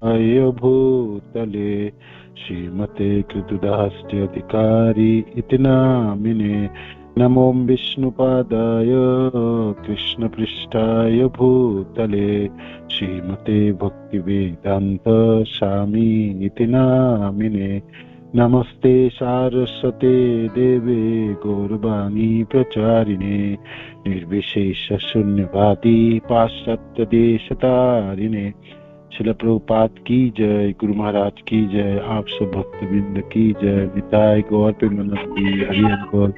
अय भूतले श्रीमते कृतदास्त्यधिकारी इति नामिने। नमो विष्णुपादाय कृष्णपृष्ठाय भूतले श्रीमते भक्तिवेदांत स्वामी इति नामिने। नमस्ते सारस्वते देवे गौरवाणी प्रचारिणे निर्विशेष शून्यवादी पाश्चात्य देशतारिणे। श्रील प्रभुपाद की जय, गुरु महाराज की जय, आप सब भक्तवृंद की जय, निताय गौर प्रेमानंद हरि बोल।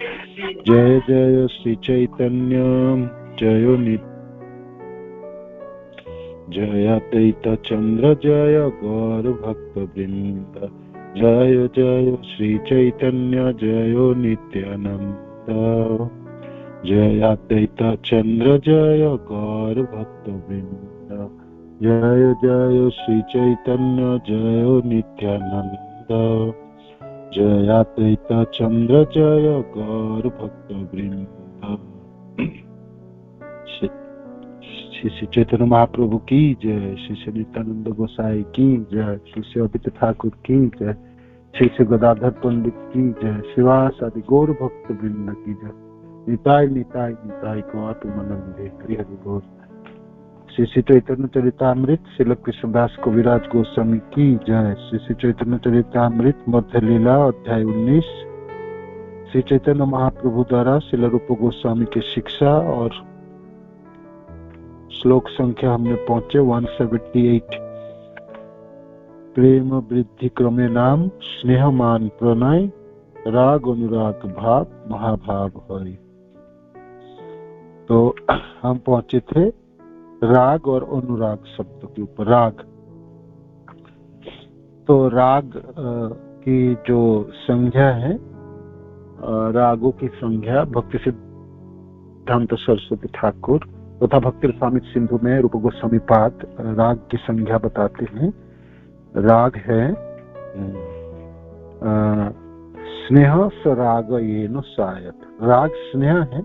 जय जय श्री चैतन्य जय नित्य, जय अद्वैत चंद्र जय गौर भक्तवृंद। जय जय श्री चैतन्य जय नित्यानंद, जय अद्वैत चंद्र जय गौर भक्तवृंद। जय जय श्री चैतन्य जय नित्यानंद, जय अद्वैत चंद्र जय गौर भक्तवृंद। श्री चैतन्य महाप्रभु की जय, श्री नित्यानंद गोसाई की जय, श्री अद्वैत ठाकुर की जय, श्री गदाधर पंडित की जय, शिवास आदि गौर भक्त वृंद की जय। निताय निताय निताय गौर प्रेमानंदे हरि हरि बोल। श्री चैतन्य चरितामृत श्रील कृष्णदास कविराज गोस्वामी की जय। श्री चैतन्य चरितामृत मध्य लीला अध्याय 19। श्री चैतन्य महाप्रभु द्वारा श्रील रूप गोस्वामी की शिक्षा और श्लोक संख्या हमने पहुंचे 178। प्रेम वृद्धि क्रमे नाम स्नेहमान प्रणय राग अनुराग भाव महाभाव हरि। तो हम पहुंचे थे राग और अनुराग शब्द के ऊपर। राग, तो राग की जो संज्ञा है, रागों की संज्ञा भक्ति सिद्धांत सरस्वती ठाकुर तथा भक्ति रसामृत सिंधु में रूप गोस्वामी पाद राग की संज्ञा बताते हैं। राग है स्नेह सराग येन सायत। राग स्नेह है,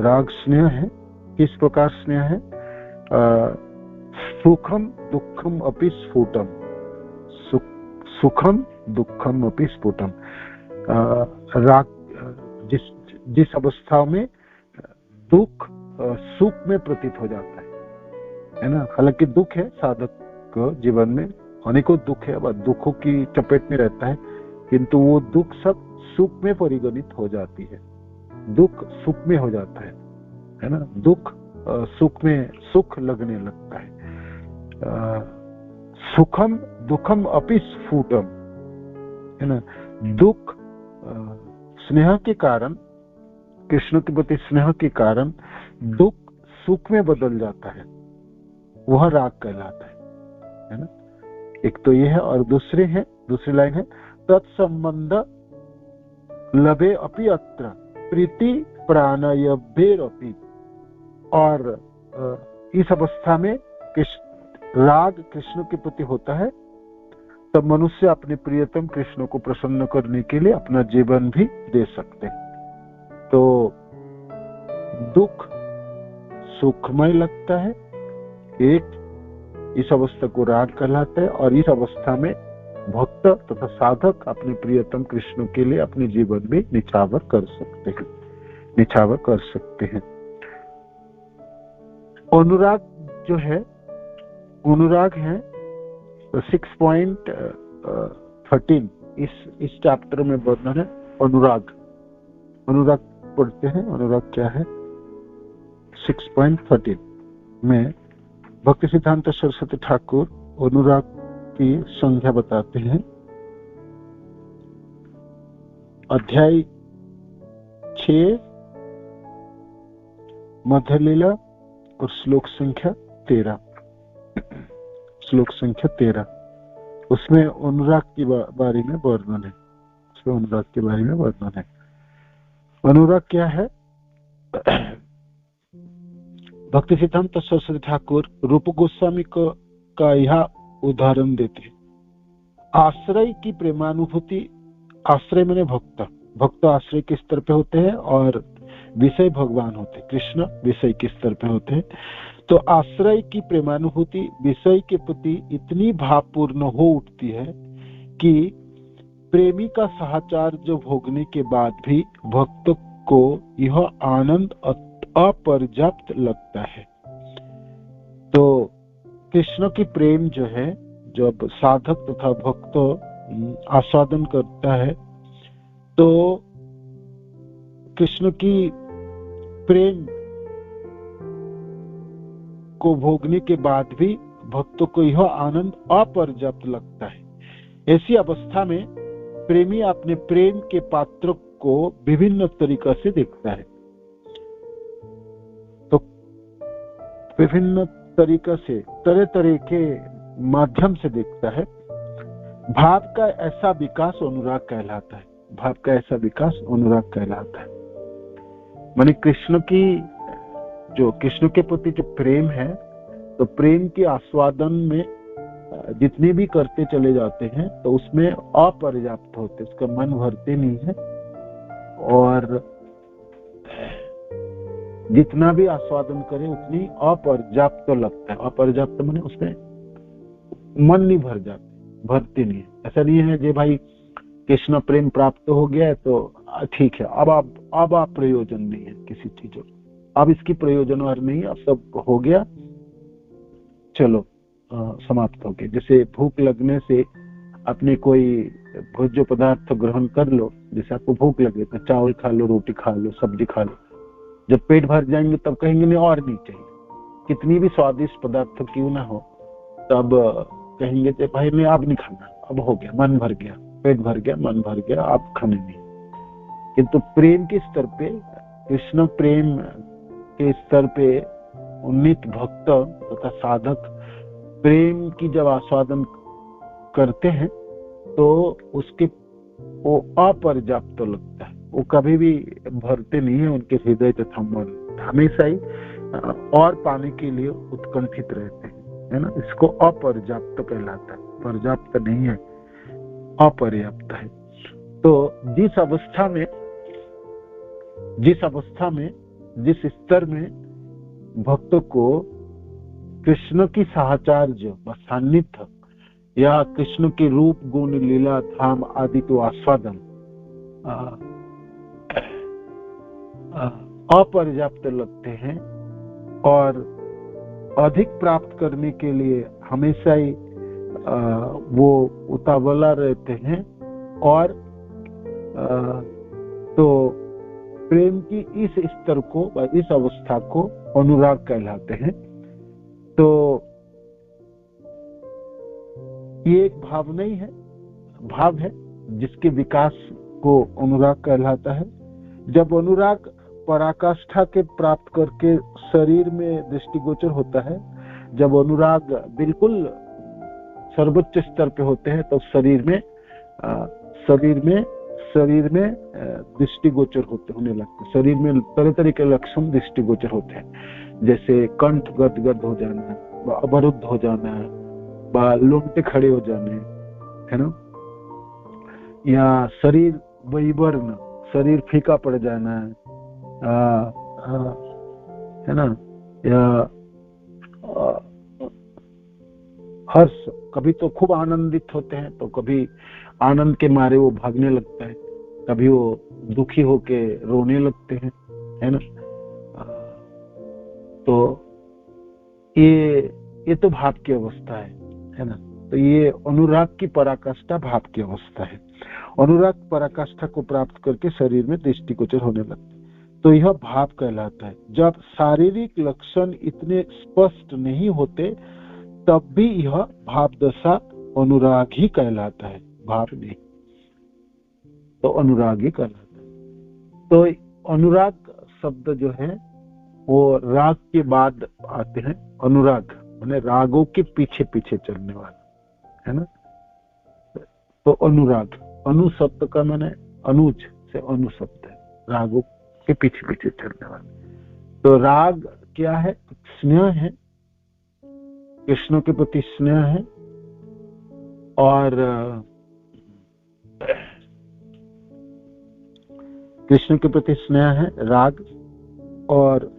राग स्नेह है। किस प्रकार स्नेह है? सुखम दुखम अपि स्फुटम, सुखम दुखम अपि स्फुटम। राग जिस अवस्था में दुख सुख में प्रतीत हो जाता है ना। हालांकि दुख है साधक को जीवन में, अनेकों दुख है, वह दुखों की चपेट में रहता है, किंतु वो दुख सब सुख में परिगणित हो जाती है। दुख सुख में हो जाता है ना। दुख सुख में सुख लगने लगता है। सुखम दुखम अपि स्फुटम, है ना। दुख स्नेह के कारण, कृष्ण के प्रति स्नेह के कारण दुख सुख में बदल जाता है, वह राग कहलाता है ना। एक तो ये है, और दूसरी लाइन है तत्संबंध लभे अपि अत्र प्रीति प्राणयभेरपि। और इस अवस्था में राग कृष्ण के प्रति होता है, तब मनुष्य अपने प्रियतम कृष्ण को प्रसन्न करने के लिए अपना जीवन भी दे सकते हैं। तो दुख सुखमय लगता है, एक इस अवस्था को राग कहलाता है। और इस अवस्था में भक्त तथा साधक अपने प्रियतम कृष्ण के लिए अपने जीवन में निछावर कर सकते हैं। अनुराग जो है, अनुराग है 6.13 इस चैप्टर में वर्णन है। अनुराग पढ़ते हैं। अनुराग क्या है? 6.13 में भक्ति सिद्धांत सरस्वती ठाकुर अनुराग की संज्ञा बताते हैं। अध्याय 6 मध्य लीला और श्लोक संख्या 13। उसमें अनुराग के बारे में वर्णन है। अनुराग क्या है? भक्ति सिद्धांत सरस्वती ठाकुर रूप गोस्वामी का यह उदाहरण देते हैं। आश्रय की प्रेमानुभूति, आश्रय माने भक्त आश्रय के स्तर पे होते हैं और विषय भगवान होते हैं, कृष्ण विषय के स्तर पे होते हैं। तो आश्रय की प्रेमानुभूति विषय के प्रति इतनी भावपूर्ण हो उठती है कि प्रेमी का साहचर्य जो भोगने के बाद भी भक्त को यह आनंद अपर्याप्त लगता है। तो कृष्ण की प्रेम जो है, जब साधक तथा भक्त आस्वादन करता है तो कृष्ण की प्रेम को भोगने के बाद भी भक्तों को यह आनंद अपर्याप्त लगता है। ऐसी अवस्था में प्रेमी अपने प्रेम के पात्र को विभिन्न तरीका से देखता है। तो विभिन्न तरीका से, तरह तरह के माध्यम से देखता है। भाव का ऐसा विकास अनुराग कहलाता है। भाव का ऐसा विकास अनुराग कहलाता है। माने कृष्ण के प्रति जो प्रेम है, तो प्रेम के आस्वादन में जितने भी करते चले जाते हैं तो उसमें अपर्याप्त होते, उसका मन भरते नहीं है। और जितना भी आस्वादन करे उतनी अपर्याप्त लगता है। अपर्याप्त माने उसमें मन नहीं भरते नहीं है। ऐसा नहीं है जे भाई कृष्ण प्रेम प्राप्त हो गया है तो ठीक है, अब आप प्रयोजन नहीं है किसी चीजों, अब इसकी प्रयोजन और नहीं, अब सब हो गया, चलो समाप्त हो गया। जैसे भूख लगने से अपने कोई भोज्य पदार्थ ग्रहण कर लो, जैसे आपको भूख लगे तो चावल खा लो, रोटी खा लो, सब्जी खा लो। जब पेट भर जाएंगे तब कहेंगे नहीं और नहीं चाहिए, कितनी भी स्वादिष्ट पदार्थ क्यों ना हो, तब कहेंगे कि भाई नहीं अब नहीं खाना, अब हो गया, मन भर गया, पेट भर गया, मन भर गया, अब खाने नहीं। किंतु प्रेम के स्तर पे, कृष्ण प्रेम के स्तर पे उन्नीत भक्त तथा साधक प्रेम की जब आस्वादन करते हैं तो उसके वो अपर्याप्त लगता है, वो कभी भी भरते नहीं है। उनके हृदय तथा मन हमेशा ही और पाने के लिए उत्कंठित रहते हैं, है ना। इसको अपर्याप्त कहलाता है, पर्याप्त नहीं है, अपर्याप्त है। तो जिस अवस्था में जिस स्तर में भक्तों को कृष्ण की साहचर्य व सान्निध्य या कृष्ण के रूप गुण लीला धाम आदि को आस्वादन अपर्याप्त लगते हैं और अधिक प्राप्त करने के लिए हमेशा ही वो उतावला रहते हैं। और तो प्रेम की इस स्तर को, इस अवस्था को अनुराग कहलाते हैं। तो ये एक भाव नहीं है, भाव है जिसके विकास को अनुराग कहलाता है। जब अनुराग पराकाष्ठा के प्राप्त करके शरीर में दृष्टिगोचर होता है, जब अनुराग बिल्कुल सर्वोच्च स्तर पे होते हैं तो शरीर में दृष्टिगोचर होने लगते हैं। शरीर में तरह तरह के लक्षण दृष्टिगोचर होते हैं, जैसे कंठ गदगद हो जाना, अवरुद्ध हो जाना, लोंगटे खड़े हो जाने, है ना, या शरीर वैवर्ण, शरीर फीका पड़ जाना, है ना, या हर्ष, कभी तो खूब आनंदित होते हैं तो कभी आनंद के मारे वो भागने लगता है, कभी वो दुखी होके रोने लगते हैं, है ना। तो ये तो भाव की अवस्था है ना। तो ये अनुराग की पराकाष्ठा भाव की अवस्था है। अनुराग पराकाष्ठा को प्राप्त करके शरीर में दृष्टिगोचर होने लगता है, तो यह भाव कहलाता है। जब शारीरिक लक्षण इतने स्पष्ट नहीं होते तब भी यह भाव दशा अनुराग ही कहलाता है, भाव नहीं, तो अनुराग ही कहलाता है। तो अनुराग शब्द जो है वो राग के बाद आते हैं। अनुराग माने रागों के पीछे पीछे चलने वाला, है ना। तो अनुराग, अनु शब्द का माने अनुज से अनु शब्द है, रागों के पीछे पीछे चलने वाला। तो राग क्या है? स्नेह है, कृष्ण के प्रति स्नेह है, और कृष्ण के प्रति स्नेह है राग। और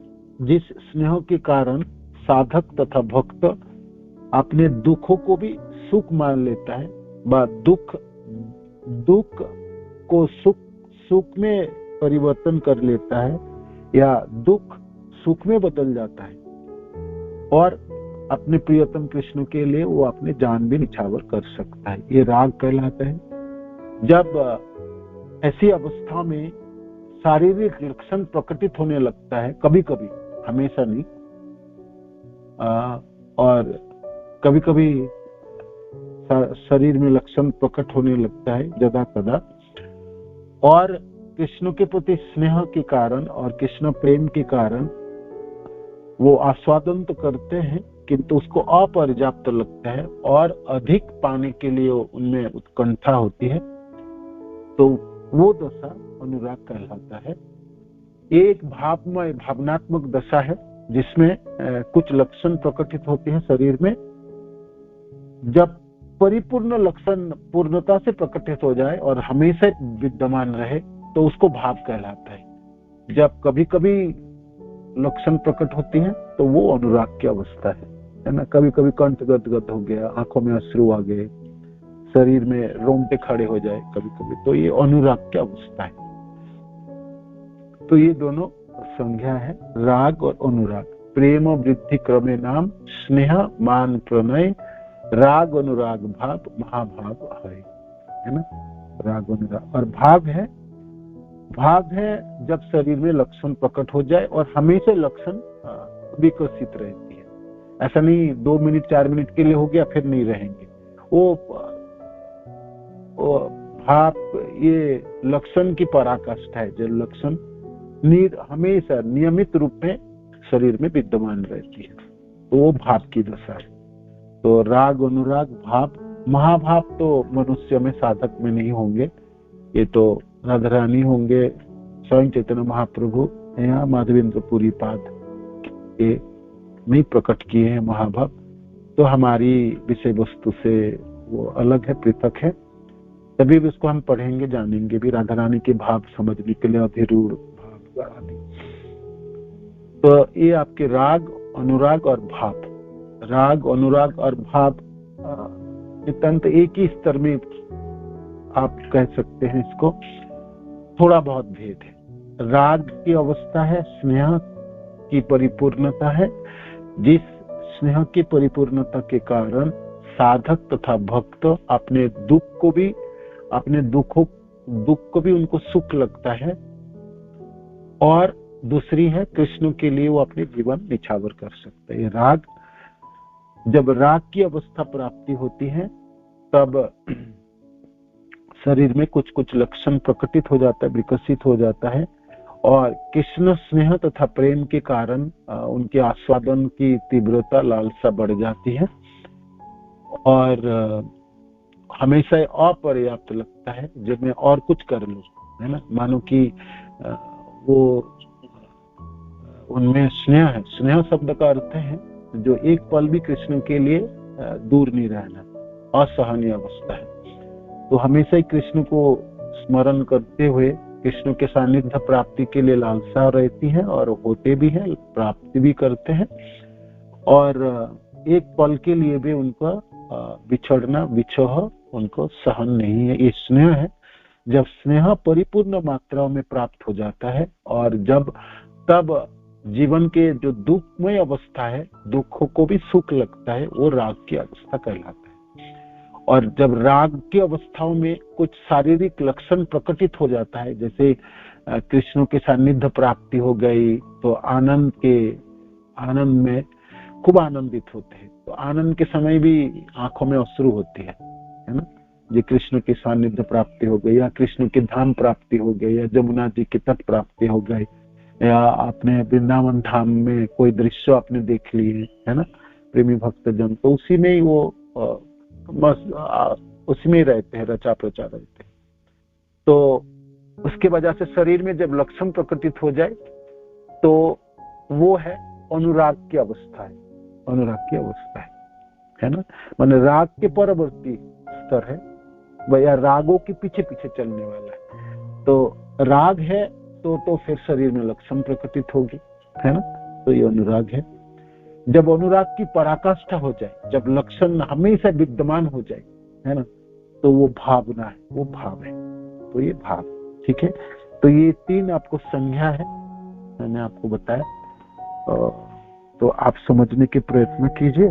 जिस स्नेह के कारण साधक तथा भक्त अपने दुखों को भी सुख मान लेता है, दुख को सुख में परिवर्तन कर लेता है, या दुख सुख में बदल जाता है, और अपने प्रियतम कृष्ण के लिए वो अपने जान भी निछावर कर सकता है। ये राग कहलाता है। जब ऐसी अवस्था में शारीरिक लक्षण प्रकटित होने लगता है, कभी कभी, हमेशा नहीं, और कभी कभी शरीर में लक्षण प्रकट होने लगता है जदा तदा, और कृष्ण के प्रति स्नेह के कारण और कृष्ण प्रेम के कारण वो आस्वादन तो करते हैं, किंतु उसको अपर्याप्त लगता है और अधिक पाने के लिए उनमें उत्कंठा होती है, तो वो दशा अनुराग कहलाता है। एक भावमय भावनात्मक दशा है जिसमें कुछ लक्षण प्रकटित होते हैं शरीर में। जब परिपूर्ण लक्षण पूर्णता से प्रकटित हो जाए और हमेशा विद्यमान रहे तो उसको भाव कहलाता है। जब कभी कभी लक्षण प्रकट होती हैं तो वो अनुराग की अवस्था है ना। कभी कभी कंठ गदगद हो गया, आंखों में अश्रु आ गए, शरीर में रोंगटे खड़े हो जाए कभी कभी, तो ये अनुराग की अवस्था है। तो ये दोनों संज्ञा है, राग और अनुराग। प्रेम वृद्धि क्रमे नाम स्नेह मान प्रणय राग अनुराग भाव महाभाव है ना। राग अनुराग और भाव है जब शरीर में लक्षण प्रकट हो जाए और हमेशा लक्षण विकसित रहती है। ऐसा नहीं 2 मिनट 4 मिनट के लिए हो गया फिर नहीं रहेंगे। वो भाव ये लक्षण की पराकाष्ठा है, जो लक्षण हमेशा नियमित रूप में शरीर में विद्यमान रहती है, तो वो भाव की दशा है। तो राग अनुराग भाव महाभाव तो मनुष्य में साधक में नहीं होंगे, ये तो राधा रानी होंगे, स्वयं चैतन्य महाप्रभु या माधवेंद्र पुरी पाद के नहीं प्रकट किए हैं महाभाव। तो हमारी विषय वस्तु से वो अलग है, पृथक है। तभी भी उसको हम पढ़ेंगे, जानेंगे भी, राधा रानी के भाव समझने के लिए अभिरूढ़ भाव आदि। तो ये आपके राग अनुराग और भाव, राग अनुराग और भाव नितांत एक ही स्तर में आप कह सकते हैं इसको। थोड़ा बहुत भेद है। राग की अवस्था है स्नेह की परिपूर्णता है, जिस स्नेह की परिपूर्णता के कारण साधक तथा भक्त अपने दुख को भी उनको सुख लगता है, और दूसरी है कृष्ण के लिए वो अपने जीवन निछावर कर सकते हैं। राग, जब राग की अवस्था प्राप्ति होती है तब शरीर में कुछ कुछ लक्षण प्रकटित हो जाता है, विकसित हो जाता है, और कृष्ण स्नेह तथा प्रेम के कारण उनके आस्वादन की तीव्रता लालसा बढ़ जाती है, और हमेशा अपर्याप्त लगता है जब मैं और कुछ कर लूं, है ना। मानो कि वो उनमें स्नेह है। स्नेह शब्द का अर्थ है जो एक पल भी कृष्ण के लिए दूर नहीं रहना, असहनीय अवस्था है। तो हमेशा ही कृष्ण को स्मरण करते हुए कृष्ण के सानिध्य प्राप्ति के लिए लालसा रहती है, और होते भी हैं, प्राप्ति भी करते हैं, और एक पल के लिए भी उनका बिछड़ना विछोह उनको सहन नहीं है। ये स्नेह है। जब स्नेह परिपूर्ण मात्राओं में प्राप्त हो जाता है, और तब जीवन के जो दुखमय अवस्था है, दुखों को भी सुख लगता है, वो राग की अवस्था कहलाता है। और जब राग की अवस्थाओं में कुछ शारीरिक लक्षण प्रकटित हो जाता है, जैसे कृष्ण के सानिध्य प्राप्ति हो गई, तो आनंद में खूब आनंदित होते हैं। तो आनंद के समय भी आंखों में अश्रु होती है ना। ये कृष्ण की सानिध्य प्राप्ति हो गई, या कृष्ण की धाम प्राप्ति हो गई, या जमुना जी की तट प्राप्ति हो गई, या आपने वृंदावन धाम में कोई दृश्य आपने देख लिए, है ना, प्रेमी भक्त जन, तो उसी में ही वो उसी में ही रहते हैं, रचा प्रचा रहते हैं। तो उसके वजह से शरीर में जब लक्षण प्रकटित हो जाए तो वो है अनुराग की अवस्था है, अनुराग की अवस्था है ना। माने राग के परवर्ती स्तर है, वह रागों के पीछे पीछे चलने वाला है। तो राग है तो फिर शरीर में लक्षण प्रकटित होगी, है ना। तो ये अनुराग है। जब अनुराग की पराकाष्ठा हो जाए, जब लक्षण हमेशा विद्यमान हो जाए, है ना, तो वो भावना है, वो भाव है। तो ये भाव, ठीक है। तो ये 3 आपको संज्ञा है, मैंने आपको बताया। तो आप समझने के प्रयत्न कीजिए।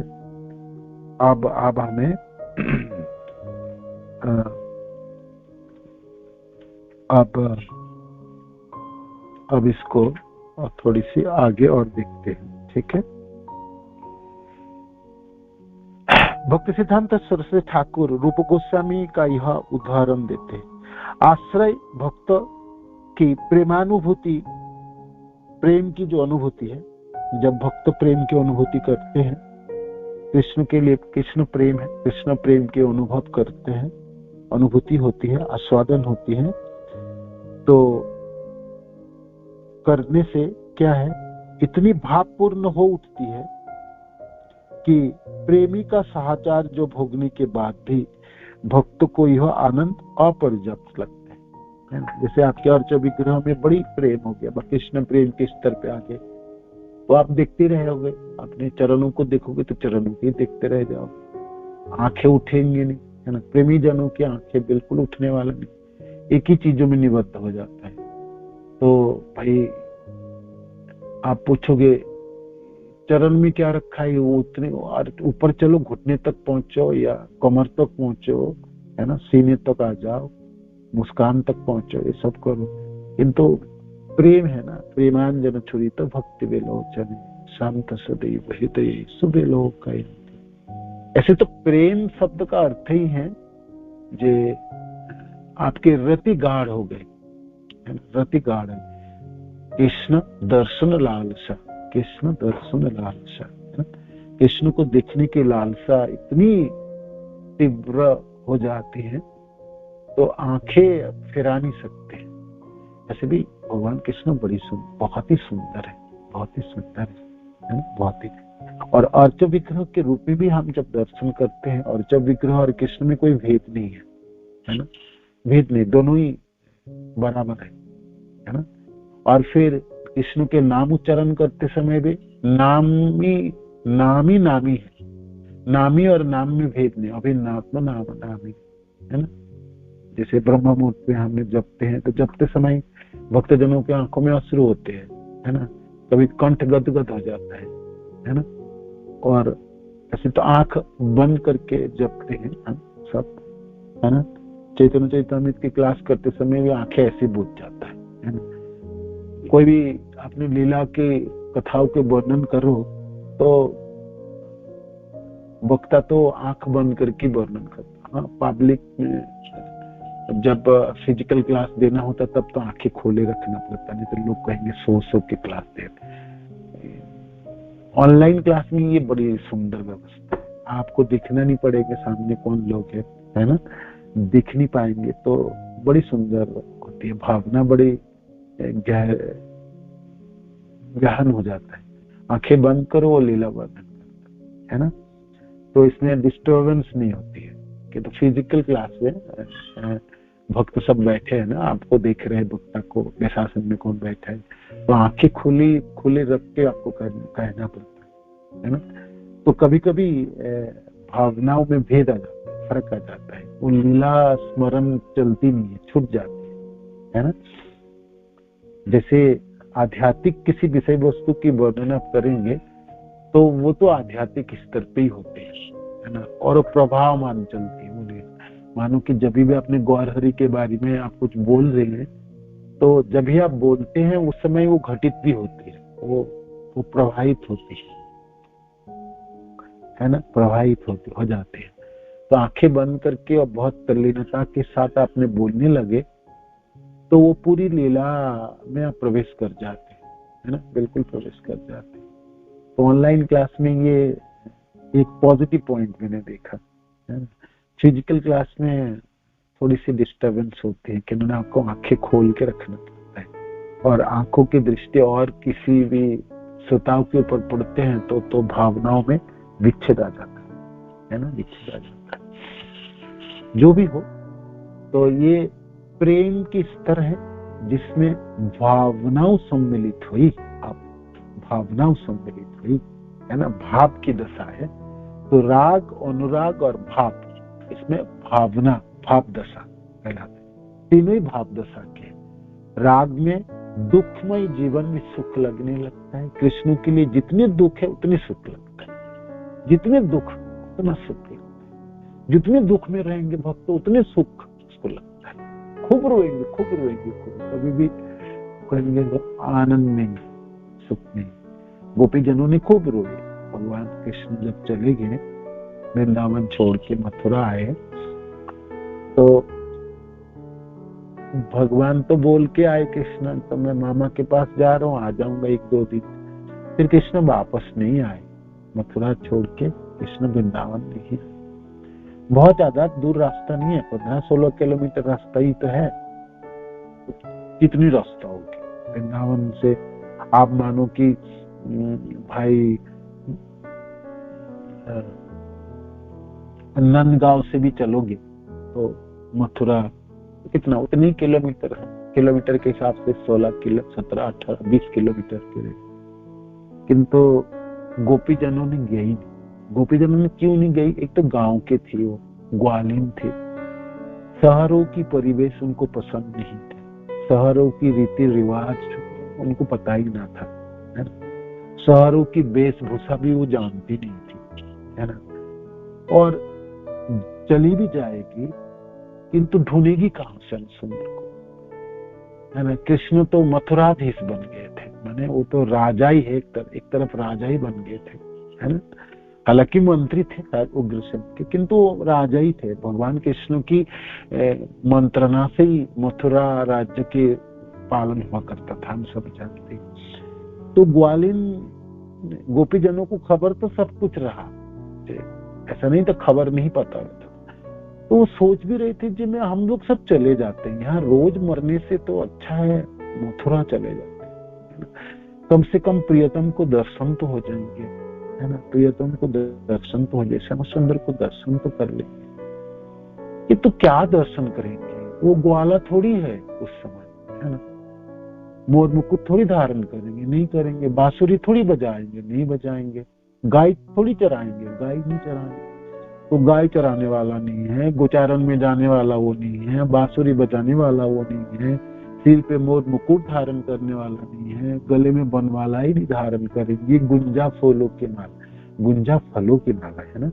अब हमें अब इसको थोड़ी सी आगे और देखते हैं, ठीक है। भक्ति सिद्धांत सरस्वती ठाकुर रूप गोस्वामी का यह उदाहरण देते हैं। आश्रय भक्त की प्रेमानुभूति, प्रेम की जो अनुभूति है, जब भक्त प्रेम की अनुभूति करते हैं, कृष्ण के लिए, कृष्ण प्रेम है, कृष्ण प्रेम के अनुभव करते हैं, अनुभूति होती है, आस्वादन होती है, तो करने से क्या है, इतनी भावपूर्ण हो उठती है कि प्रेमी का साहचार जो भोगने के बाद भी भक्त को यह आनंद अपर्याप्त लगता है ना। जैसे आपके अर्च विग्रह में बड़ी प्रेम हो गया, कृष्ण प्रेम के स्तर पे आ गए, तो आप देखते रहोगे, अपने चरणों को देखोगे तो चरणों के देखते रह जाओगे, आंखें उठेंगे नहीं, है ना। प्रेमी जनों की आंखें बिल्कुल उठने वाला नहीं, एक ही चीजों में निबद्ध हो जाता है। तो भाई आप पूछोगे चरण में क्या रखा है, वो उतने ऊपर चलो, घुटने तक पहुंचो या कमर तक पहुंचो, है ना, सीने तक आ जाओ, मुस्कान तक पहुंचो, ये सब करो, किंतु प्रेम है ना, प्रेमांजन छुरित भक्ति विलोचन शांत सदैव हृदय सुविलोक। ऐसे तो प्रेम शब्द का अर्थ ही है जे आपके रति गाढ़ हो गए, है ना, रति गाढ़ है। कृष्ण दर्शन लालसा, कृष्ण दर्शन लालसा, कृष्ण को देखने की लालसा इतनी तीव्र हो जाती है तो आंखें फिरा नहीं सकते। ऐसे भी भगवान कृष्ण बहुत ही सुंदर है, बहुत ही सुंदर है ना, बहुत ही। और अर्च विग्रह के रूप में भी हम जब दर्शन करते हैं, अर्च विग्रह और कृष्ण में कोई भेद नहीं है ना, भेद नहीं, दोनों ही बराबर है ना। और फिर कृष्ण के नाम उच्चारण करते समय भी नामी है, नामी और नाम में भेद नहीं, अभिन्नात्म नाम नामी, है ना। जैसे ब्रह्म मुहूर्त में हमने जपते हैं तो जपते समय भक्तजनों के आंखों में अश्रु होते हैं, है ना, कभी कंठ गदगद हो जाता है ना। और ऐसे तो आंख बंद करके जपते हैं हम सब, है ना। चैतन्य चरितामृत की क्लास करते समय भी आंखें ऐसे बुझ जाता है ना। कोई भी अपनी लीला के कथाओं के वर्णन करो तो वक्ता तो आंख बंद करके वर्णन करता, हाँ, पब्लिक में जब फिजिकल क्लास देना होता तब तो आंखें खोले रखना पड़ता, नहीं तो लोग कहेंगे सो के क्लास दे। ऑनलाइन क्लास में ये बड़ी सुंदर व्यवस्था है, आपको दिखना नहीं पड़ेगा सामने कौन लोग है ना, दिख नहीं पाएंगे, तो बड़ी सुंदर होती है, भावना बड़ी गहन हो जाता है। आंखें बंद करो, वो लीला वर्णन करता है ना, तो इसमें डिस्टर्बेंस नहीं होती है। कि तो फिजिकल क्लास में भक्त सब बैठे हैं ना, आपको देख रहे हैं, वक्ता को प्रशासन में कौन बैठा है, तो आंखें खुली रख के आपको कहना पड़ता है ना। तो कभी कभी भावनाओं में भेद आ जाता है, फर्क आ जाता है, वो लीला स्मरण चलती नहीं है, छूट जाती है ना। जैसे आध्यात्मिक किसी विषय वस्तु की वर्णन आप करेंगे तो वो तो आध्यात्मिक स्तर पे ही होते हैं, है ना, और प्रभाव मान चलती है। मानो कि जब भी आपने गौर हरि के बारे में आप कुछ बोल रहे हैं, तो जब भी आप बोलते हैं उस समय वो घटित भी होती है, वो प्रभावित होती है ना, प्रभावित हो जाते हैं। तो आंखें बंद करके और बहुत तल्लीनता के साथ आपने बोलने लगे तो वो पूरी लीला में आप प्रवेश कर जाते हैं, है ना, बिल्कुल प्रवेश कर जाते हैं। तो ऑनलाइन क्लास में ये एक पॉजिटिव पॉइंट मैंने देखा, है ना। फिजिकल क्लास में थोड़ी सी डिस्टर्बेंस होती है कि उन्होंने आपको आंखें खोल के रखना पड़ता है, और आंखों की दृष्टि और किसी भी श्रोताओं के ऊपर पड़ते हैं तो भावनाओं में विच्छेद आ जाता है ना, विच्छेद आ जाता है। जो भी हो, तो ये प्रेम की स्तर है जिसमें भावनाओं सम्मिलित हुई, अब भावनाओं सम्मिलित हुई, है ना, भाव की दशा है। तो राग, अनुराग और भाव, इसमें भावना, भाव दशा कहलाते, तीनों ही भाव दशा के। राग में दुखमय जीवन में सुख लगने लगता है। कृष्ण के लिए जितने दुख है उतने सुख लगता है, जितने दुख उतना सुख लगता है। जितने दुख में रहेंगे भक्त उतने सुख उसको लगता है। खूब रोएंगे, खूब रोएंगे, खूब, कभी भी कहेंगे तो आनंद नहीं, सुख नहीं। गोपी जनों ने खूब रोए। भगवान कृष्ण जब चले गए, वृंदावन छोड़ के मथुरा आए, तो भगवान तो बोल के आए कृष्ण, तो मैं मामा के पास जा रहा हूँ, आ जाऊंगा 1-2 दिन। फिर कृष्ण वापस नहीं आए, मथुरा छोड़ के कृष्ण वृंदावन नहीं। बहुत ज्यादा दूर रास्ता नहीं है, 15-16 किलोमीटर रास्ता ही तो है। कितनी रास्ता होगी वृंदावन से? आप मानो कि भाई नंदगांव से भी चलोगे तो मथुरा कितना, उतनी किलोमीटर है। किलोमीटर के हिसाब से 16 किलो, 17, 18, 20 किलोमीटर के। किंतु गोपी जनों ने गई नहीं। गोपी जनों ने क्यों नहीं गई? एक तो गांव के थी, वो ग्वालिन थे। शहरों की परिवेश उनको पसंद नहीं थे, शहरों की रीति रिवाज उनको पता ही ना था, है ना। शहरों की वेशभूषा भी वो जानती नहीं थी, है ना। और चली भी जाएगी किंतु ढूंढेगी कहां श्याम सुंदर को, है ना। कृष्ण तो मथुराधीश बन गए थे, माने वो तो राजा ही है, एक तरफ राजा ही बन गए थे, है ना। हालांकि मंत्री थे शायद उग्रसेन के, किंतु राजा ही थे। भगवान कृष्ण की मंत्रणा से ही मथुरा राज्य के पालन हुआ करता था, हम सब जानते। तो ग्वालिन गोपी जनों को खबर तो सब कुछ रहा, ऐसा नहीं तो खबर नहीं पता था। तो वो सोच भी रहे थे जी मैं, हम लोग सब चले जाते हैं, यहाँ रोज मरने से तो अच्छा है मथुरा चले जाते हैं, कम से कम प्रियतम को दर्शन तो हो जाएंगे, है ना। प्रियतम को दर्शन तो हो जाए, श्याम सुंदर को दर्शन तो कर लेंगे। कि तो क्या दर्शन करेंगे, वो ग्वाला थोड़ी है उस समय, है ना। मोर मुकुट थोड़ी धारण करेंगे, नहीं करेंगे। बांसुरी थोड़ी बजाएंगे, नहीं बजाएंगे। गाय थोड़ी चराएंगे, गाय नहीं चराएंगे। तो गाय चराने वाला नहीं है, गोचारण में जाने वाला वो नहीं है, बांसुरी बजाने वाला वो नहीं है, सिर पे मोर मुकुट धारण करने वाला नहीं है, गले में बनवाला ही नहीं धारण करेंगे। गुंजा फूलों की माला, गुंजा फलों की माला, है ना।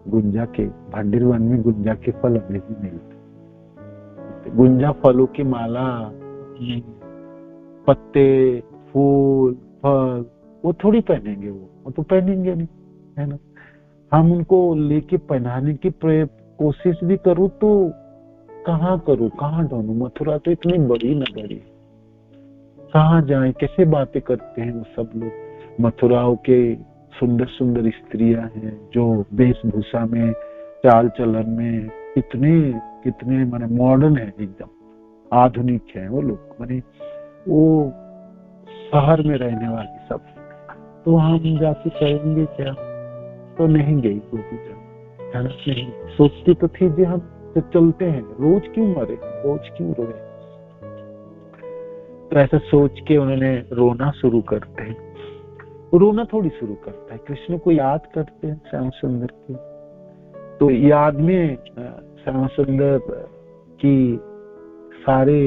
गुंजा के भांडीर वन में गुंजा के फल अभी भी मिलते, गुंजा फलों की माला, पत्ते, फूल, फल वो थोड़ी पहनेंगे, वो तो पहनेंगे नहीं, है ना। हम उनको लेके पहनाने की कोशिश भी करूं तो कहाँ करूं, कहाँ ढूंढूं? मथुरा तो इतनी बड़ी नगरी, कहाँ जाएं, कैसे बातें करते हैं वो सब लोग। मथुराओं के सुंदर सुंदर स्त्रियां हैं जो वेशभूषा में, चाल चलन में कितने माने मॉडर्न है, एकदम आधुनिक है वो लोग, माने वो शहर में रहने वाली सब। तो हम जाके करेंगे क्या? तो नहीं गई गोपी जन, है ना। नहीं सोचती तो थी जी हम तो चलते हैं, रोज क्यों मरे, रोज क्यों रोए। तो ऐसा सोच के उन्होंने रोना शुरू करते हैं। रोना थोड़ी शुरू करता है, कृष्ण को याद करते हैं श्याम सुंदर की। तो याद में श्याम सुंदर की सारे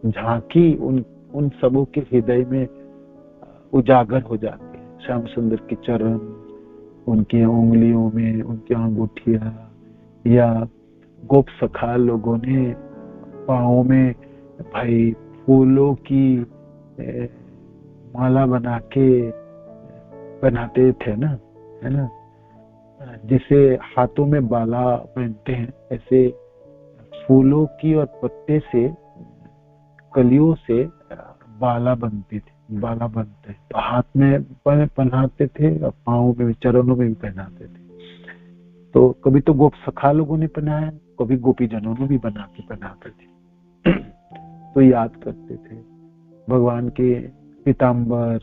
झांकी उन सबों के हृदय में उजागर हो जाते हैं। श्याम सुंदर के चरण, उनकी उंगलियों में उनकी अंगूठिया, या गोप सखा लोगों ने पाँव में भाई फूलों की माला बना के पहनाते थे ना, है ना। जैसे हाथों में बाला पहनते हैं, ऐसे फूलों की और पत्ते से, कलियों से बाला बनती थी, बाला बनते, तो हाथ में पहनाते थे और पाँव में, चरणों में भी पहनाते थे। तो कभी तो गोप सखा लोगों ने पहनाया, कभी गोपी जनों ने भी बना के पहनाते थे। तो याद करते थे भगवान के पीताम्बर,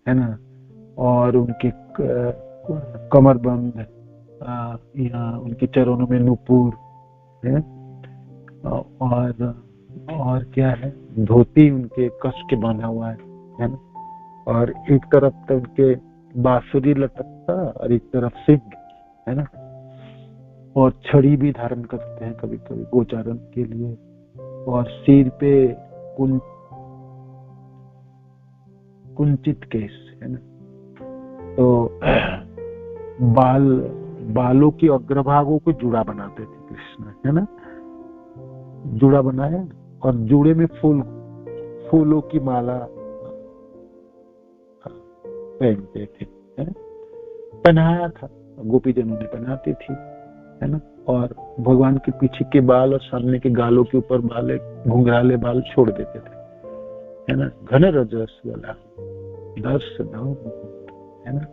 है ना, और उनके कमरबंद, या उनके चरणों में नुपुर है, और क्या है, धोती उनके कस के बांधा हुआ है ना। और एक तरफ तो उनके बांसुरी लटकता और एक तरफ सिंह, है ना, और छड़ी भी धारण करते हैं कभी कभी गोचारण के लिए, और सिर पे कुंचित केस, है ना, तो बालों की अग्रभागों को जुड़ा बनाते थे कृष्ण, है ना, जुड़ा बनाया, और जुड़े में फूलों की माला पहनते थे, है ना, पहनाया था, गोपीजनों ने पहनाती थी, है ना, और भगवान के पीछे के बाल और सामने के गालों के ऊपर बाल, घुंघराले बाल छोड़ देते थे, है ना, घन रजस वाला दर्श है ना।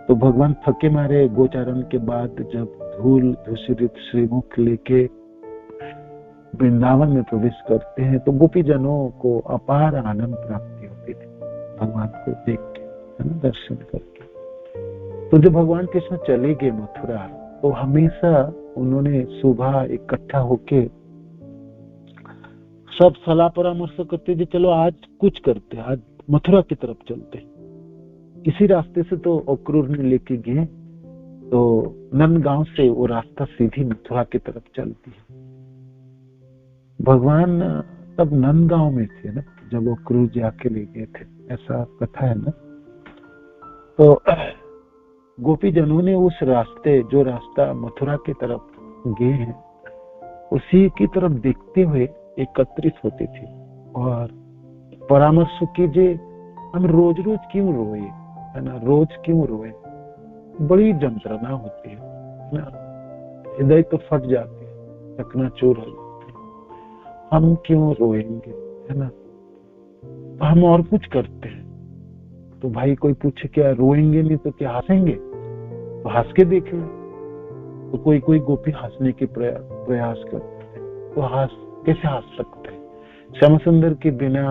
तो भगवान थके मारे गोचारण के बाद जब धूल धूसरित श्रीमुख लेके वृंदावन में प्रवेश करते हैं तो गोपीजनों को अपार आनंद प्राप्ति होती थी भगवान को देख के, है ना, दर्शन करके। तो जब भगवान कृष्ण चले गए मथुरा, तो हमेशा उन्होंने सुबह इकट्ठा होके सब सलाह परामर्श करते थे, चलो आज कुछ करते, आज मथुरा की तरफ चलते। इसी रास्ते से तो अक्रूर ने लेके गए, तो नंदगांव से वो रास्ता सीधी मथुरा की तरफ चलती है। भगवान तब नंदगांव में थे ना जब अक्रूर जी आके ले गए थे, ऐसा कथा है ना। तो गोपीजनों ने उस रास्ते, जो रास्ता मथुरा की तरफ गए हैं, उसी की तरफ देखते हुए एकत्रित होती थी और परामर्श कीजिए, हम रोज रोज क्यों रोए, है ना, रोज क्यों रोए, बड़ी जंत्रणा होती है ना, हृदय तो फट जाती है, चकनाचूर हो जाती है, हम क्यों रोएंगे, है ना, हम और कुछ करते हैं। तो भाई कोई पूछे क्या रोएंगे नहीं तो क्या हंसेंगे, तो हंस के देख लो। तो कोई गोपी हंसने के प्रयास करते थे, तो कैसे हंस सकते हैं, श्याम सुंदर के बिना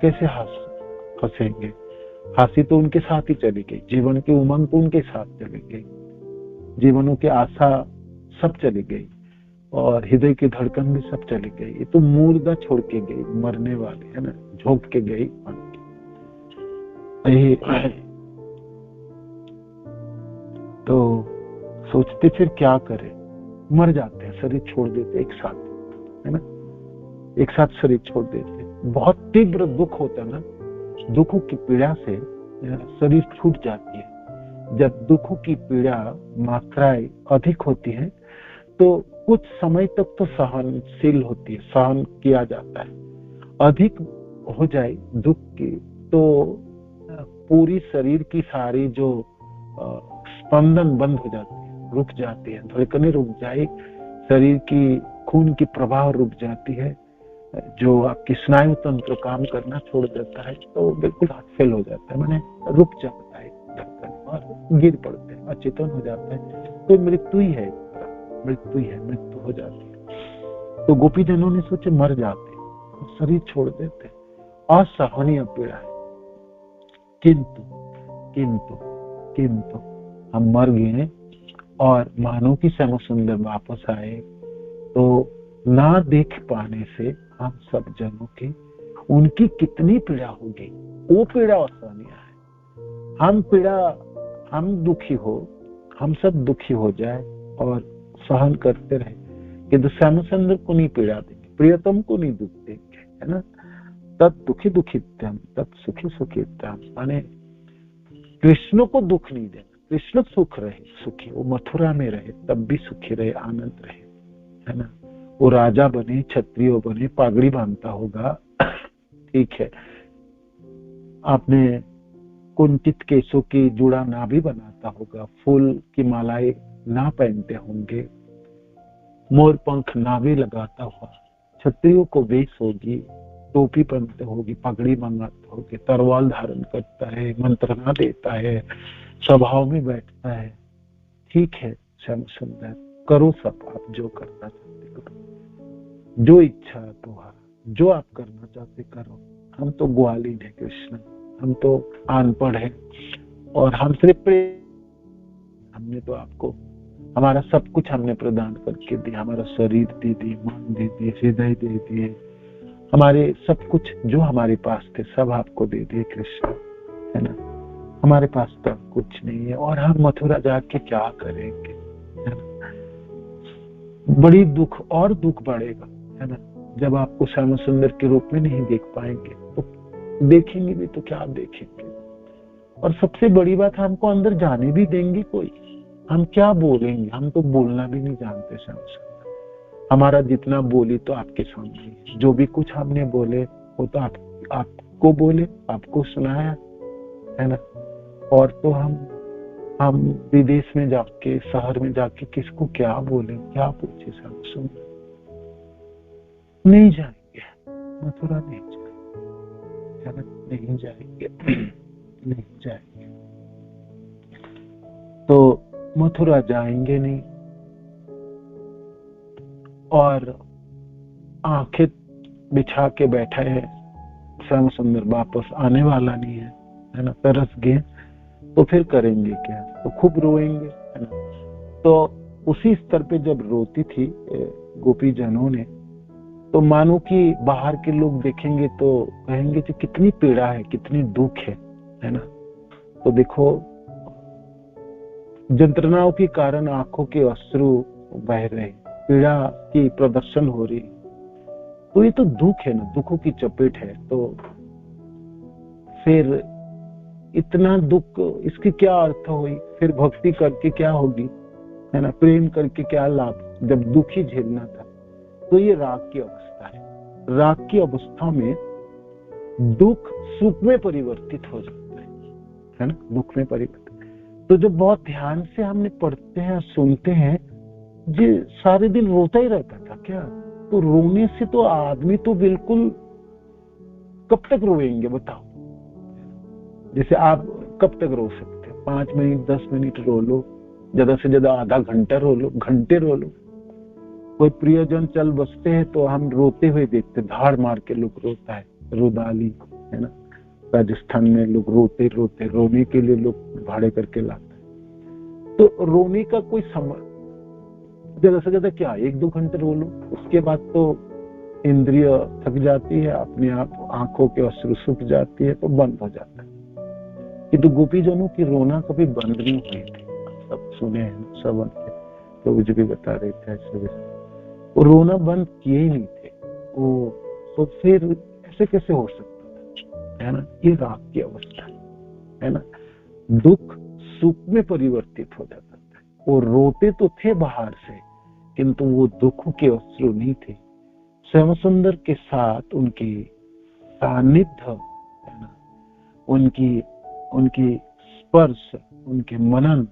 कैसे हंसेंगे। हंसी तो उनके साथ ही चली गई, जीवन की उमंग तो उनके साथ चली गई, जीवनों की आशा सब चली गई, और हृदय की धड़कन भी सब चली गई। ये तो मुर्दा छोड़ के गई, मरने वाली, है ना, झोंक के गई। तो सोचते फिर क्या करें, मर जाते हैं, शरीर छोड़ देते एक साथ, है ना, एक साथ शरीर छोड़ देते। बहुत तीव्र दुख होता है ना, दुखों की पीड़ा से शरीर छूट जाती है। जब दुखों की पीड़ा मात्राएं अधिक होती है तो कुछ समय तक तो सहनशील होती है, सहन किया जाता है। अधिक हो जाए दुख की तो पूरी शरीर की सारी जो स्पंदन बंद हो जाती है, रुक जाती है, धड़कनें रुक जाए, शरीर की खून की प्रवाह रुक जाती है, जो आपकी स्नायु तंत्र काम करना छोड़ देता है, तो बिल्कुल हार्ट फेल हो जाता है, माने रुक जाता है धड़कन और गिर पड़ते हैं, अचेतन हो जाता है। तो मृत्यु ही है, मृत्यु हो जाती है। तो गोपीजनों ने सोचे मर जाते, शरीर छोड़ देते, असहनीय पीड़ा है। किंतु हम मर गए और मानो कि श्याम सुंदर वापस आए, तो ना देख पाने से हम सब जनों की उनकी कितनी पीड़ा होगी, वो पीड़ा असहनीय है। हम दुखी हो, हम सब दुखी हो जाए और सहन करते रहे, किंतु श्याम सुंदर को नहीं पीड़ा देंगे, प्रियतम को नहीं दुख देंगे, है ना। तत् दुखी दुखित्यम तत् सुखी सुखित्यम, माने कृष्ण को दुख नहीं देना, कृष्ण सुख रहे, सुखी, वो मथुरा में रहे तब भी सुखी रहे, आनंद रहे, है ना। वो राजा बने, क्षत्रिय बने, पागड़ी बांधता होगा, ठीक है, आपने कुंचित केसों की जुड़ा ना भी बनाता होगा, फूल की मालाएं ना पहनते होंगे, मोर पंख ना भी लगाता हुआ, क्षत्रियों को वेश होगी, टोपी पहनते होगी, पगड़ी मंगाते होगी, तरवाल धारण करता है, मंत्रणा देता है, सभाओं में बैठता है, ठीक है। श्याम सुंदर करो सब, आप जो करना चाहते करो, जो इच्छा तुम्हारा, जो आप करना चाहते करो। हम तो ग्वालिन है कृष्ण, हम तो अनपढ़ है, और हम सिर्फ हमने तो आपको हमारा सब कुछ हमने प्रदान करके दिया, हमारा शरीर दे दिए, मन दे दिए, हृदय दे दिए, हमारे सब कुछ जो हमारे पास थे सब आपको दे दिए कृष्ण, है ना। हमारे पास तो कुछ नहीं है और हम मथुरा जाके क्या करेंगे, है ना। बड़ी दुख और दुख बढ़ेगा, है ना, जब आपको श्याम सुंदर के रूप में नहीं देख पाएंगे। तो देखेंगे भी तो क्या देखेंगे। और सबसे बड़ी बात, हमको अंदर जाने भी देंगे कोई? हम क्या बोलेंगे? हम तो बोलना भी नहीं जानते श्याम सुंदर। हमारा जितना बोली तो आपके सामने, जो भी कुछ हमने बोले वो तो आपको बोले, आपको सुनाया, है ना। और तो हम विदेश में जाके, शहर में जाके किसको क्या बोले, क्या पूछे श्याम सुंदर? नहीं जाएंगे, मथुरा नहीं जाएंगे, है ना, नहीं जाएंगे, नहीं जाएंगे। तो मथुरा जाएंगे नहीं और आंखें बिछा के बैठे हैं, श्याम सुंदर वापस आने वाला नहीं है ना, तरस गए, तो फिर करेंगे क्या? तो खूब रोएंगे, है ना। तो उसी स्तर पे जब रोती थी गोपी जनों ने, तो मानो कि बाहर के लोग देखेंगे तो कहेंगे कि कितनी पीड़ा है, कितनी दुख है ना। तो देखो, यंत्रणाओं के कारण आंखों के अश्रु बह रहे, पीड़ा की प्रदर्शन हो रही, तो ये तो दुख है ना, दुखों की चपेट है। तो फिर इतना दुख, इसकी क्या अर्थ हुई? फिर भक्ति करके क्या होगी, है ना, प्रेम करके क्या लाभ, जब दुख ही झेलना था। तो ये राग की अवस्था है। राग की अवस्था में दुख सुख में परिवर्तित हो जाता है ना, दुख में परिवर्तित। तो जब बहुत ध्यान से हमने पढ़ते हैं, सुनते हैं, ये सारे दिन रोता ही रहता था क्या? तो रोने से तो आदमी तो बिल्कुल, कब तक रोएंगे बताओ? जैसे आप कब तक रो सकते हैं? 5 मिनट 10 मिनट रो लो, ज्यादा से ज्यादा आधा घंटा रो लो, घंटे रो लो। कोई प्रियजन चल बसते हैं तो हम रोते हुए देखते, धाड़ मार के लोग रोता है, रुदाली, है ना। राजस्थान में लोग रोते रोते, रोने के लिए लोग भाड़े करके लाते हैं। तो रोने का कोई समय, ज्यादा से ज्यादा क्या 1-2 घंटे रो लो, उसके बाद तो इंद्रिय थक जाती है, अपने आप आंखों के अश्रु सूख जाती है, तो बंद हो जाता है। किंतु गोपीजनों की रोना कभी बंद नहीं हुई थी। सब सुने हैं, सब तो मुझे भी बता रहे थे ऐसे, वो रोना बंद किए ही नहीं थे वो। तो फिर ऐसे कैसे हो सकता था, है ना। ये राग की अवस्था है ना। दुख सुख में परिवर्तित हो जाता था। वो रोते तो थे बाहर से, किंतु वो दुखों के अश्रु नहीं थे। श्याम सुंदर के साथ उनकी सानिध्य, है ना, उनकी स्पर्श, उनके मनन,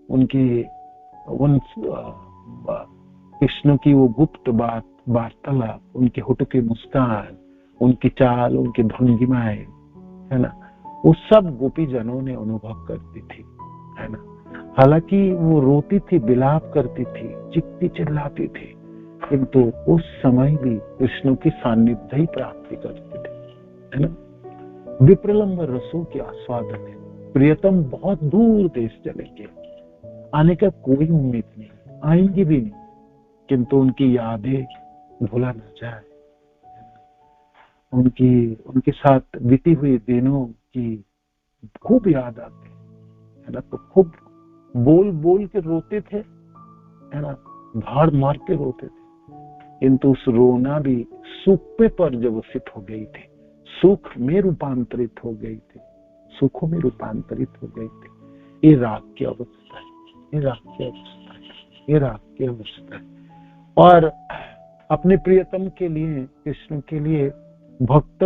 उनकी उन कृष्ण की वो गुप्त बात, वार्तालाप, उनके होठों की मुस्कान, उनकी चाल, उनकी भंगिमाएं, है ना, वो सब गोपी जनों ने अनुभव करती थी, है ना। हालांकि वो रोती थी, विलाप करती थी, चिल्लाती चिल्लाती थी, किंतु उस समय भी कृष्ण की सानिध्य ही प्राप्ति करते थे, है ना। विप्रलंब रसों के आस्वादक है। प्रियतम बहुत दूर देश चले गए, आने का कोई उम्मीद नहीं, आएंगे भी नहीं, किंतु उनकी यादें भूला न जाए। उनके साथ बीती हुई दिनों की खूब याद आते है ना। तो खूब बोल बोल के रोते थे, है ना, धाड़ मार के रोते थे, किंतु उस रोना भी सुख पे पर्यवसित हो गई थी, सुख में रूपांतरित हो गई थी, सुखों में रूपांतरित हो गई थी। ये राग की अवस्था है, ये राग की अवस्था है, ये राग की अवस्था है। और अपने प्रियतम के लिए, कृष्ण के लिए भक्त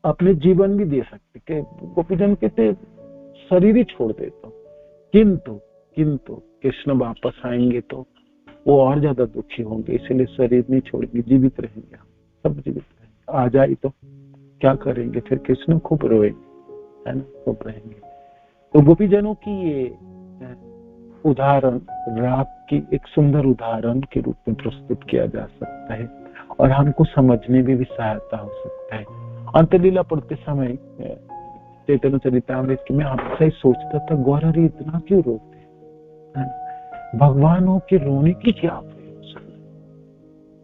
अपने जीवन भी दे सकते, कि गोपीजन कहते शरीर ही छोड़ देता हूं, किंतु कृष्ण वापस आएंगे तो वो और ज्यादा दुखी होंगे, इसलिए शरीर नहीं छोड़ेंगे, जीवित रहेंगे, हम सब जीवित रहेंगे। आ जाए तो क्या करेंगे? फिर कृष्ण खूब रोएंगे, है ना, खूब रहेंगे। तो गोपीजनों की ये उदाहरण राग की एक सुंदर उदाहरण के रूप में प्रस्तुत किया जा सकता है, और हमको समझने में भी सहायता हो सकता है। अंतलीला पढ़ते समय चैतन्य चरितामृत की मैं हमेशा ही सोचता था, गौर हरि इतना क्यों रोते हैं? भगवानों के रोने की क्या प्रयोजन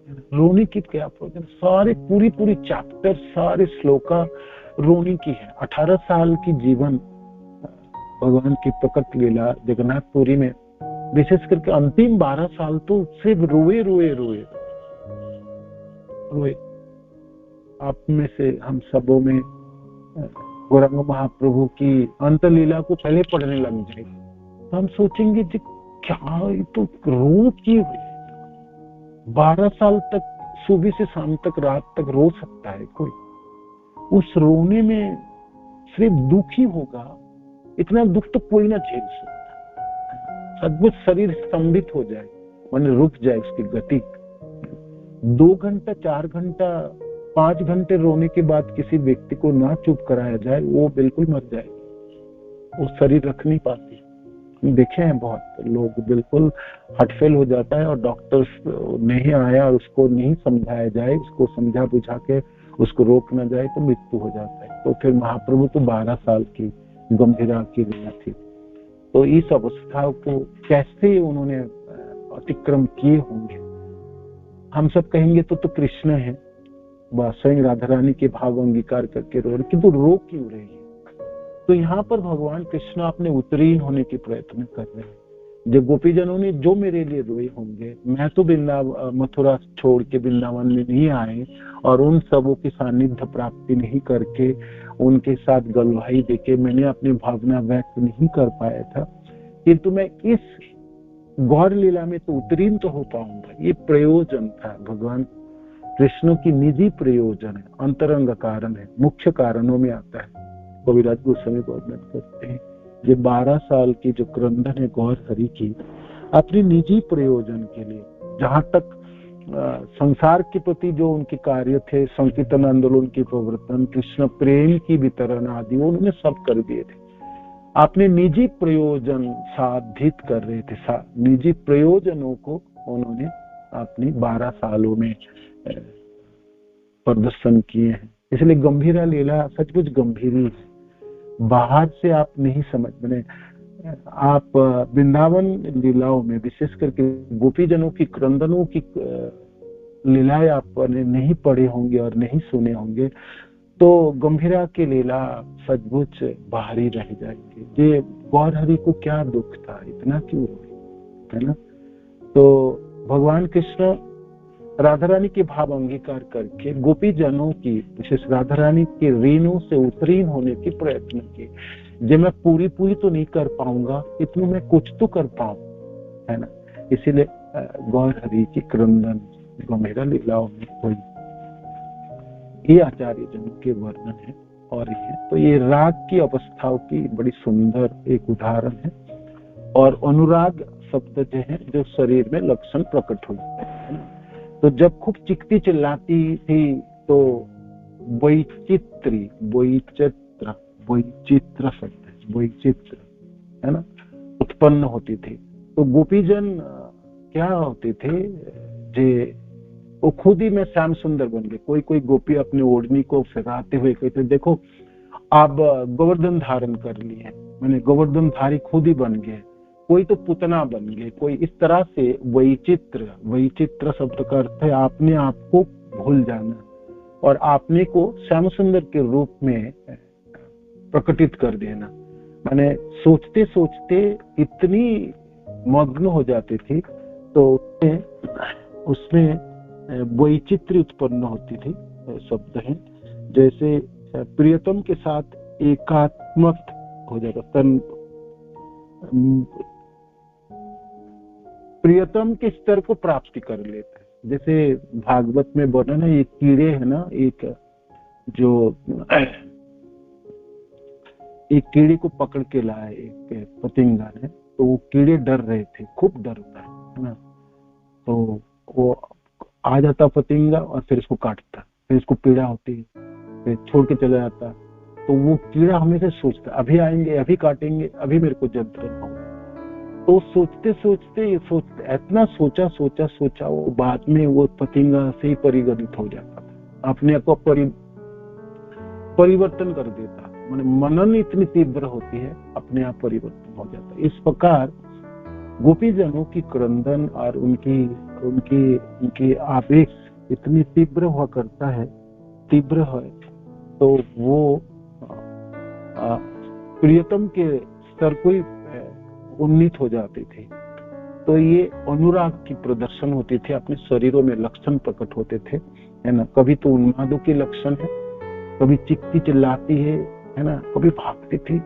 है? रोने की क्या प्रयोजन? सारे पूरी चैप्टर, सारे श्लोका रोने की है। 18 साल की जीवन भगवान की प्रकट लीला जगन्नाथपुरी में विशेष करके अंतिम 12 साल तो सिर्फ रोए रोए रोए रोए। आप में से हम सबों में गौरांग महाप्रभु की अंत लीला को पहले पढ़ने लग जाए तो हम सोचेंगे जी क्या ये तो रो क्यों, 12 साल तक सुबह से शाम तक रात तक रो सकता है कोई? उस रोने में सिर्फ दुख ही होगा, इतना दुख तो कोई ना झेल सकता। सचमुच शरीर स्तंभित हो जाए, मन रुक जाए उसकी गति। 2 घंटा 4 घंटा 5 घंटे रोने के बाद किसी व्यक्ति को ना चुप कराया जाए, वो बिल्कुल मर जाए, वो शरीर रख नहीं पाती। देखे हैं बहुत लोग बिल्कुल हटफेल हो जाता है और डॉक्टर्स नहीं आया और उसको नहीं समझाया जाए, उसको समझा बुझा के उसको रोक ना जाए तो मृत्यु हो जाता है। तो फिर महाप्रभु तो 12 साल की गंभीरा की लीला थी। तो इस अवस्था को कैसे उन्होंने अतिक्रम किए होंगे? हम सब कहेंगे तो कृष्ण है, स्वयं राधा रानी के भाव अंगीकार करके रो रहे, किंतु रो क्यों रही है? तो यहाँ पर भगवान कृष्ण अपने उत्तीर्ण होने के प्रयत्न कर रहे हैं। जब गोपीजनों ने जो मेरे लिए रोए होंगे, मैं तो मथुरा छोड़ के वृंदावन में नहीं आए और उन सबों की सानिध्य प्राप्ति नहीं करके उनके साथ गलवाही देके मैंने अपनी भावना व्यक्त नहीं कर पाया था, किंतु मैं इस गौर लीला में तो उत्तीर्ण तो हो पाऊंगा। ये प्रयोजन था, भगवान कृष्ण की निजी प्रयोजन है, अंतरंग कारण है, मुख्य कारणों में आता है। कविराज गोस्वामी वर्णन करते हैं ये 12 साल की जो क्रंदन है गौर हरि की, अपने निजी प्रयोजन के लिए, जहां तक संसार के प्रति जो उनके कार्य थे, संकीर्तन आंदोलन की प्रवर्तन, कृष्ण प्रेम की वितरण आदि, वो उन्होंने सब कर दिए थे। अपने निजी प्रयोजन साधित कर रहे थे, निजी प्रयोजनों को उन्होंने अपनी 12 सालों में प्रदर्शन किए हैं। इसलिए गंभीरा लीला सचमुच गंभीरी है, बाहर से आप नहीं समझ बने। आप वृंदावन लीलाओं में विशेष करके गोपीजनों की क्रंदनों की लीलाएं आपने नहीं पढ़े होंगे और नहीं सुने होंगे तो गंभीरा की लीला सचमुच बाहरी रह जाएंगे। ये गौर हरि को क्या दुख था, इतना क्यों है ना? तो भगवान कृष्ण राधा रानी के भाव अंगीकार करके गोपीजनों की, विशेष राधा रानी के ऋणों से उत्तीर्ण होने की प्रयत्न किए। जो मैं पूरी तो नहीं कर पाऊंगा, इतना मैं कुछ तो कर पाऊं, है ना? इसीलिए गौर हरि की क्रंदन गंभीरा लीलाओं में हुई। ये आचार्य जनों के वर्णन है। और तो ये राग की अवस्थाओं की बड़ी सुंदर एक उदाहरण है। और अनुराग शब्द जो है जो शरीर में लक्षण प्रकट होते हैं। तो जब खूब चिकती चिल्लाती थी तो वैचित्र शब्द है, वैचित्र है ना, उत्पन्न होती थी। तो गोपीजन क्या होते थे, जे वो खुद ही में श्याम सुंदर बन गए। कोई गोपी अपने ओढ़नी को फैलाते हुए कहते देखो आप गोवर्धन धारण कर लिए, मैंने गोवर्धन धारी खुद ही बन गए। कोई तो पुतना बन गए, कोई इस तरह से वैचित्र शब्द का अर्थ है आपने आप को भूल जाना और आपने को श्याम सुंदर के रूप में प्रकटित कर देना। मैंने सोचते सोचते इतनी मग्न हो जाती थी तो उसमें वैचित्र उत्पन्न होती थी। शब्द है जैसे प्रियतम के साथ एकात्मक हो जाता, तन प्रियतम के स्तर को प्राप्ति कर लेता है। जैसे भागवत में वर्णन है, एक कीड़े है ना, एक कीड़े को पकड़ के लाए एक पतंगा ने, तो वो कीड़े डर रहे थे, खूब डरता है ना। तो वो आ जाता पतंगा और फिर इसको काटता, फिर इसको पीड़ा होती, फिर छोड़ के चला जाता। तो वो कीड़ा हमेशा सोचता अभी आएंगे, अभी काटेंगे, अभी मेरे को जंतुन होगा। तो सोचते इतना सोचा वो बाद में वो पतंगा से ही परिगणित हो जाता था, अपने को परिवर्तन कर देता। माने मनन इतनी तीव्र होती है, अपने आप परिवर्तन हो जाता है। इस प्रकार गोपीजनों की क्रंदन और उनकी आवेश इतनी तीव्र हुआ करता है, तीव्र है। तो वो प्रियतम के स्तर को ही उन्नीत हो जाते थे। तो ये अनुराग की प्रदर्शन होती थी, अपने शरीरों में लक्षण प्रकट होते थे, है ना। कभी तो उन्मादों के लक्षण है, कभी चिकती चिल्लाती है ना, कभी भागती थी,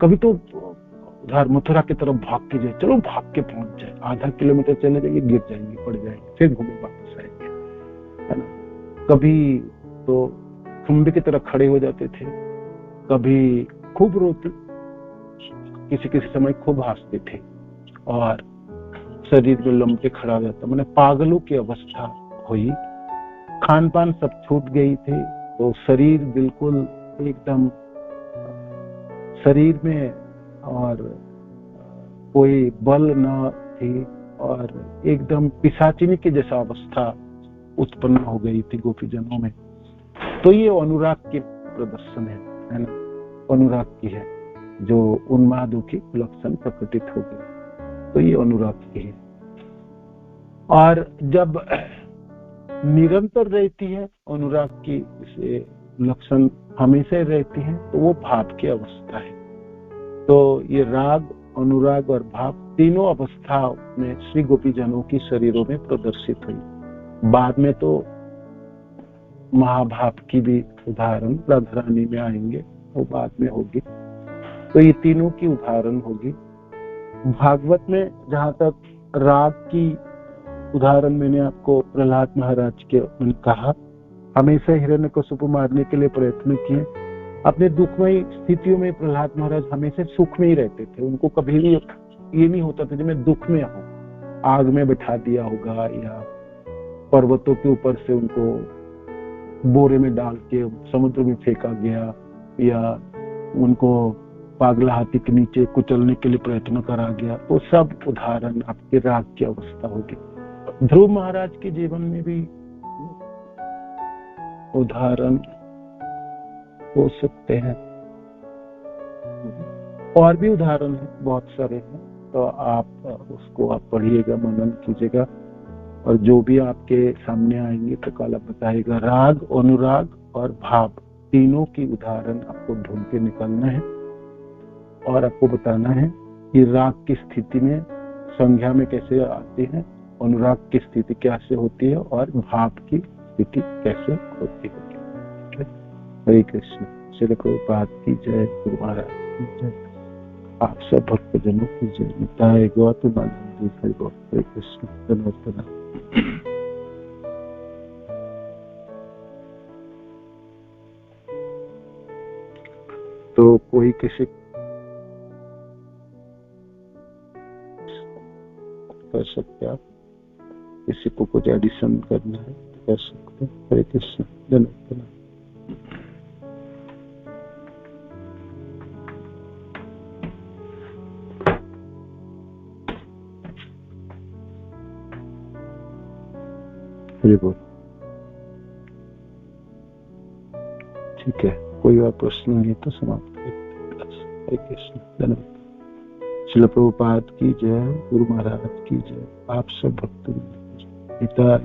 कभी तो उधर मथुरा की तरफ भाग के जाए, चलो भाग के पहुंच जाए, आधा किलोमीटर चले जाएंगे, गिर जाएंगे, पड़ जाएंगे, फिर घूमे वापस आएंगे, है ना। कभी तो खंबे की तरह खड़े हो जाते थे, कभी खूब रोते, किसी किसी समय खूब हंसते थे, और शरीर में लंबे खड़ा हो जाता, मैंने पागलों की अवस्था हुई। खान पान सब छूट गई थी, तो शरीर बिल्कुल एकदम, शरीर में और कोई बल न थी, और एकदम पिशाचिनी की जैसा अवस्था उत्पन्न हो गई थी गोपीजनों में। तो ये अनुराग के प्रदर्शन है ना, अनुराग की है, जो उन्मादों की लक्षण प्रकटित हो गए, तो ये अनुराग की है। और जब निरंतर रहती है अनुराग की लक्षण हमेशा रहती है, तो वो भाव की अवस्था है। तो ये राग, अनुराग और भाव तीनों अवस्थाओं में श्री गोपीजनों की शरीरों में प्रदर्शित हुई। बाद में तो महाभाव की भी उदाहरण राधा रानी में आएंगे, वो बाद में होगी। तो ये तीनों की उदाहरण होगी। भागवत में जहां तक राग की उदाहरण मैंने आपको प्रहलाद महाराज के कहा, हमेशा हिरण्यकशिपु मारने के लिए प्रयत्न किए। अपने दुखमय स्थितियों में प्रहलाद महाराज हमेशा सुख में ही रहते थे, उनको कभी भी ये नहीं होता था कि मैं दुख में हूं, आग में बैठा दिया होगा या पर्वतों के ऊपर से उनको बोरे में डाल के समुद्र में फेंका गया, या उनको पागला हाथी के नीचे कुचलने के लिए प्रयत्न करा गया। तो सब उदाहरण आपके राग की अवस्था होगी। ध्रुव महाराज के जीवन में भी उदाहरण हो सकते हैं, और भी उदाहरण है, बहुत सारे हैं। तो आप उसको आप पढ़िएगा, मनन कीजिएगा, और जो भी आपके सामने आएंगे तो कल आप बताइएगा। राग, अनुराग और भाव तीनों की उदाहरण आपको ढूंढ के निकलना है, और आपको बताना है कि राग की स्थिति में संज्ञा में कैसे आती है, अनुराग की स्थिति कैसे होती है, और भाव की स्थिति कैसे होती है। हरे कृष्ण। श्री प्रभुपाद की जय, गुरु महाराज की जय, आप सब भक्तजनों की जय। निताय गौतम आनंद जी, हरे कृष्ण। धन्यवाद। तो कोई किसी कर सकते, आप किसी को कुछ एडिशन करना है कर सकते हैं। हरे कृष्ण। धन्यवाद। ठीक है, कोई और प्रश्न नहीं तो समाप्त करते। हरे कृष्ण। धन्यवाद। श्रील प्रभुपाद की जय, गुरु महाराज की जय, आप सब भक्त पिता